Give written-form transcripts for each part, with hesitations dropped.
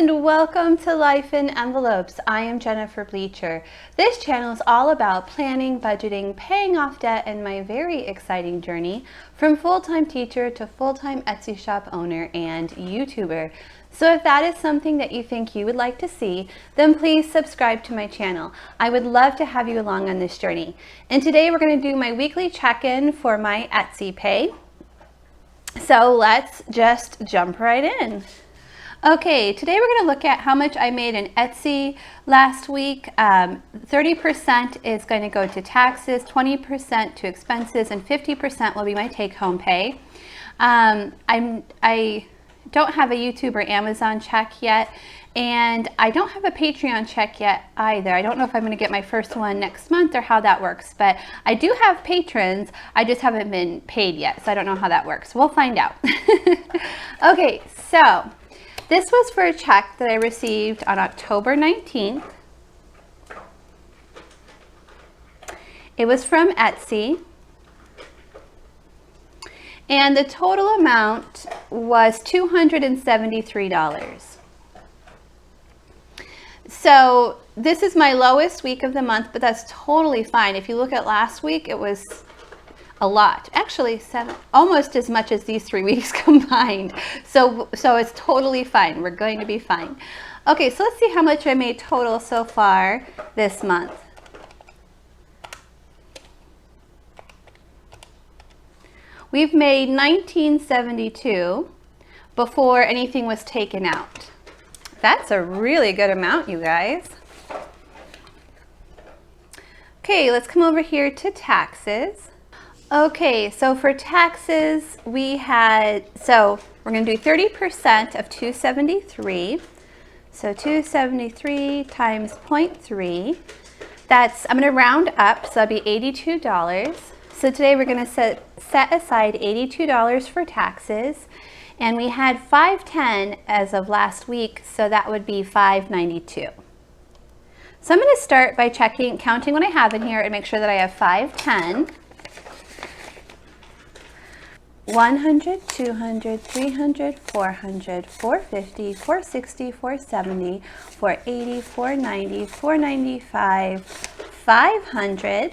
and welcome to Life in Envelopes. I am Jennifer Bleecher. This channel is all about planning, budgeting, paying off debt, and my very exciting journey from full-time teacher to full-time Etsy shop owner and YouTuber. So if that is something that you think you would like to see, then please subscribe to my channel. I would love to have you along on this journey. And today we're going to do my weekly check-in for my Etsy pay. So let's just jump right in. Okay, today we're going to look at how much I made in Etsy last week. 30% is going to go to taxes, 20% to expenses, and 50% will be my take-home pay. I don't have a YouTube or Amazon check yet, and I don't have a Patreon check yet either. I don't know if I'm going to get my first one next month or how that works, but I do have patrons. I just haven't been paid yet, so I don't know how that works. We'll find out. Okay, so this was for a check that I received on October 19th. It was from Etsy. And the total amount was $273. So this is my lowest week of the month, but that's totally fine. If you look at last week, it was a lot, actually almost as much as these 3 weeks combined. So it's totally fine. We're going to be fine. Okay, so let's see how much I made total so far this month. We've made $19.72 before anything was taken out. That's a really good amount, you guys. Okay, let's come over here to taxes. Okay, so for taxes, we're going to do 30% of 273. So 273 times 0.3. I'm going to round up, so that'll be $82. So today we're going to set aside $82 for taxes. And we had $510 as of last week, so that would be $592. So I'm going to start by counting what I have in here and make sure that I have $510. 100, 200, 300, 400, 450, 460, 470, 480, 490, 495, 500,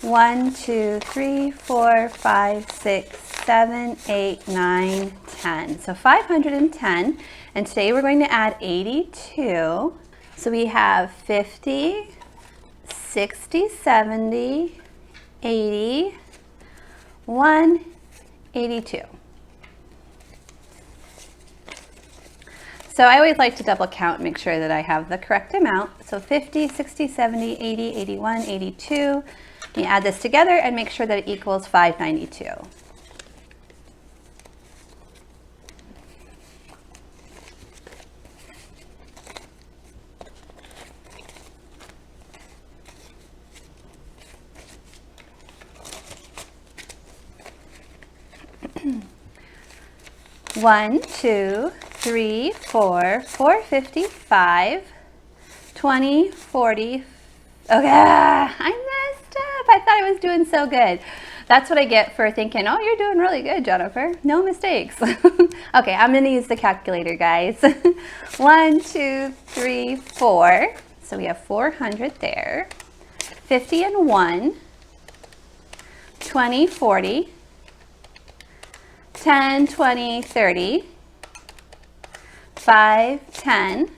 1, 2, 3, 4, 5, 6, 7, 8, 9, 10. So 510, and today we're going to add 82. So we have 50, 60, 70, 80, 1, 82. So I always like to double count and make sure that I have the correct amount. So 50, 60, 70, 80, 81, 82. You add this together and make sure that it equals 592. One, 2, 3, 4, 455, 20, 40. Okay, I messed up. I thought I was doing so good. That's what I get for thinking, oh, you're doing really good, Jennifer. No mistakes. Okay, I'm going to use the calculator, guys. 1, 2, 3, 4. So we have 400 there. 50 and 1. 20, 40. 10, 20, 30, 5, 10,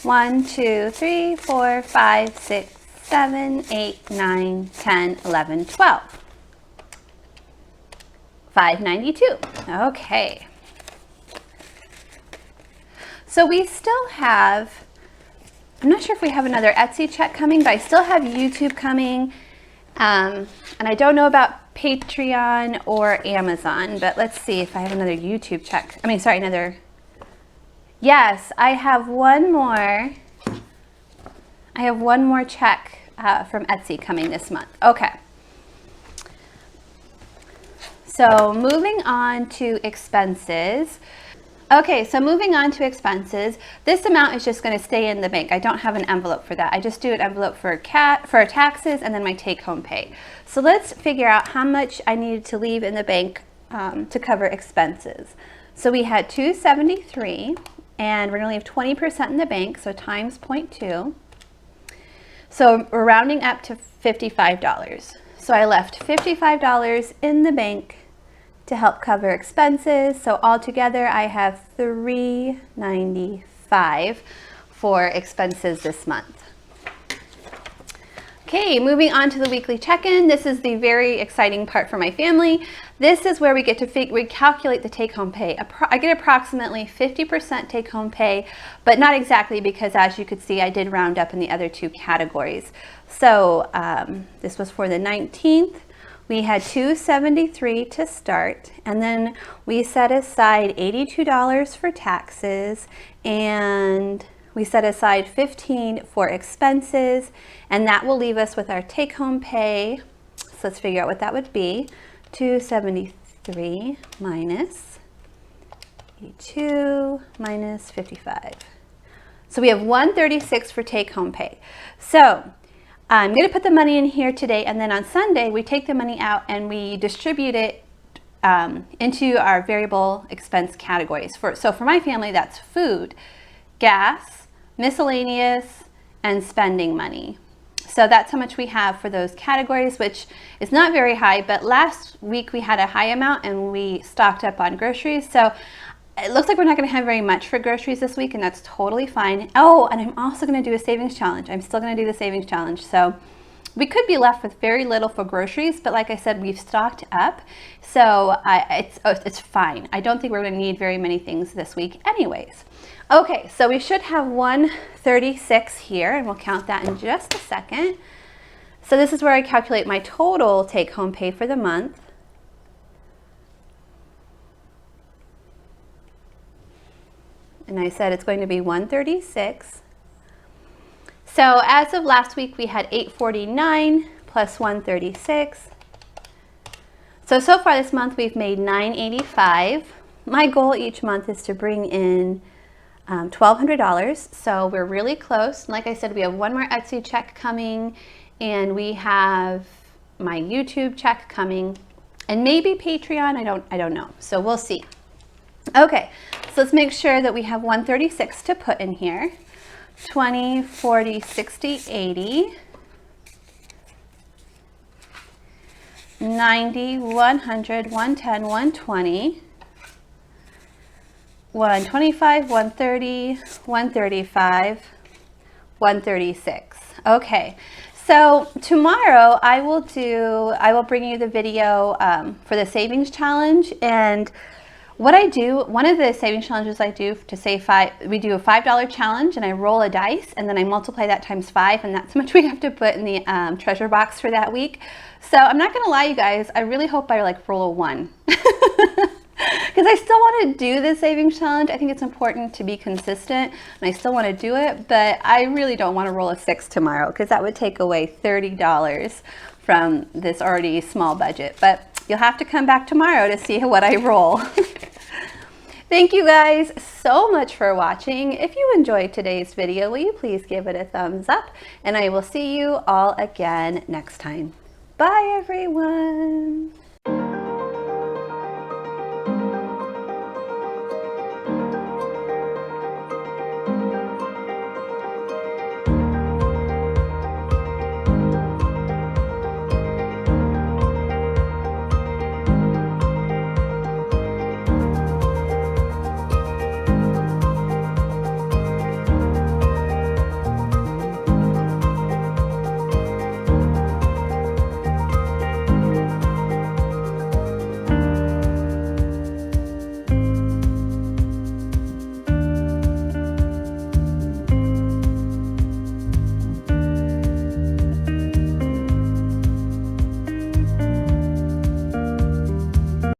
1, 2, 3, 4, 5, 6, 7, 8, 9, 10, 11, 12. 592. Okay. So we still have, I'm not sure if we have another Etsy check coming, but I still have YouTube coming. And I don't know about Patreon or Amazon, but let's see if I have another YouTube check. Yes, I have one more. I have one more check from Etsy coming this month. Okay. So moving on to expenses. Okay, so moving on to expenses, this amount is just going to stay in the bank. I don't have an envelope for that. I just do an envelope for taxes and then my take-home pay. So let's figure out how much I needed to leave in the bank to cover expenses. So we had $273 and we're gonna leave 20% in the bank, so times 0.2. So we're rounding up to $55. So I left $55 in the bank to help cover expenses. So altogether I have $395 for expenses this month. Okay, moving on to the weekly check-in. This is the very exciting part for my family. This is where we get to calculate the take-home pay. I get approximately 50% take-home pay, but not exactly, because as you could see, I did round up in the other two categories. So this was for the 19th. We had $273 to start, and then we set aside $82 for taxes, and we set aside $15 for expenses, and that will leave us with our take-home pay. So let's figure out what that would be. $273 minus 82 minus 55. So we have $136 for take-home pay. So I'm going to put the money in here today, and then on Sunday we take the money out and we distribute it into our variable expense categories. So for my family, that's food, gas, miscellaneous, and spending money. So that's how much we have for those categories, which is not very high, but last week we had a high amount and we stocked up on groceries. So it looks like we're not going to have very much for groceries this week, and that's totally fine. Oh, and I'm also going to do a savings challenge. I'm still going to do the savings challenge. So we could be left with very little for groceries, but like I said, we've stocked up. So it's fine. I don't think we're going to need very many things this week anyways. Okay, so we should have 136 here, and we'll count that in just a second. So this is where I calculate my total take-home pay for the month. And I said it's going to be 136. So as of last week, we had 849 plus 136. So far this month, we've made 985. My goal each month is to bring in $1,200, so we're really close. Like I said, we have one more Etsy check coming, and we have my YouTube check coming, and maybe Patreon. I don't know. So we'll see. Okay, so let's make sure that we have 136 to put in here. 20, 40, 60, 80, 90, 100, 110, 120. 125, 130, 135, 136. Okay, so tomorrow I will bring you the video for the savings challenge. And what I do, one of the savings challenges I do to save we do a $5 challenge, and I roll a dice and then I multiply that times 5, and that's how much we have to put in the treasure box for that week. So I'm not gonna lie, you guys, I really hope I roll a 1. Because I still want to do the savings challenge. I think it's important to be consistent, and I still want to do it, but I really don't want to roll a 6 tomorrow, because that would take away $30 from this already small budget. But you'll have to come back tomorrow to see what I roll. Thank you guys so much for watching. If you enjoyed today's video, will you please give it a thumbs up, and I will see you all again next time. Bye everyone.